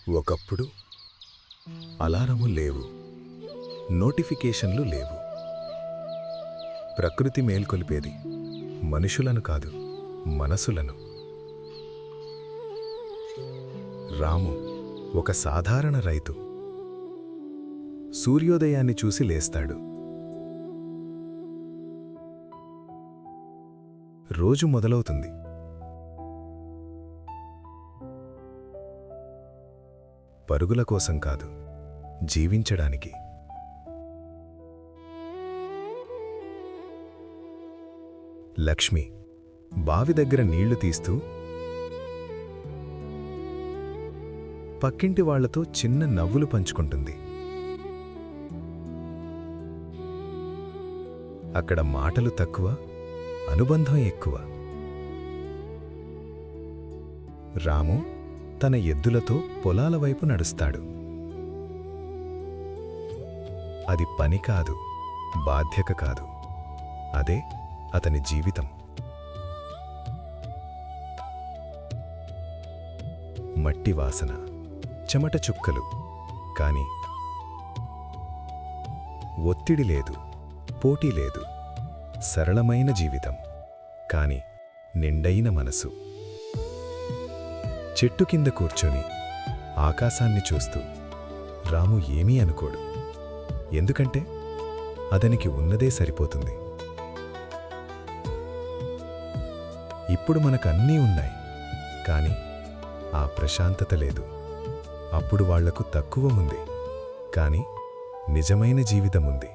ఒకప్పుడు అలారము లేవు, నోటిఫికేషన్లు లేవు. ప్రకృతి మేల్కొలిపేది మనుషులను కాదు, మనసులను. రాము ఒక సాధారణ రైతు. సూర్యోదయాన్ని చూసి లేస్తాడు. రోజు మొదలవుతుంది. పరుగుల కోసం కాదు, జీవించడానికి. లక్ష్మి బావి దగ్గర నీళ్లు తీస్తూ పక్కింటి వాళ్లతో చిన్న నవ్వులు పంచుకుంటుంది. అక్కడ మాటలు తక్కువ, అనుబంధం ఎక్కువ. రాము తన ఎద్దులతో పొలాల వైపు నడుస్తాడు. అది పని కాదు, బాధ్యత కాదు, అదే అతని జీవితం. మట్టి వాసన, చెమట చుక్కలు, కాని ఒత్తిడి లేదు, పోటీ లేదు. సరళమైన జీవితం, కాని నిండైన మనసు. చెట్టు కింద కూర్చొని ఆకాశాన్ని చూస్తూ రాము ఏమీ అనుకోడు. ఎందుకంటే అతనికి ఉన్నదే సరిపోతుంది. ఇప్పుడు మనకన్నీ ఉన్నాయి, కాని ఆ ప్రశాంతత లేదు. అప్పుడు వాళ్లకు తక్కువ ఉంది, కాని నిజమైన జీవితముంది.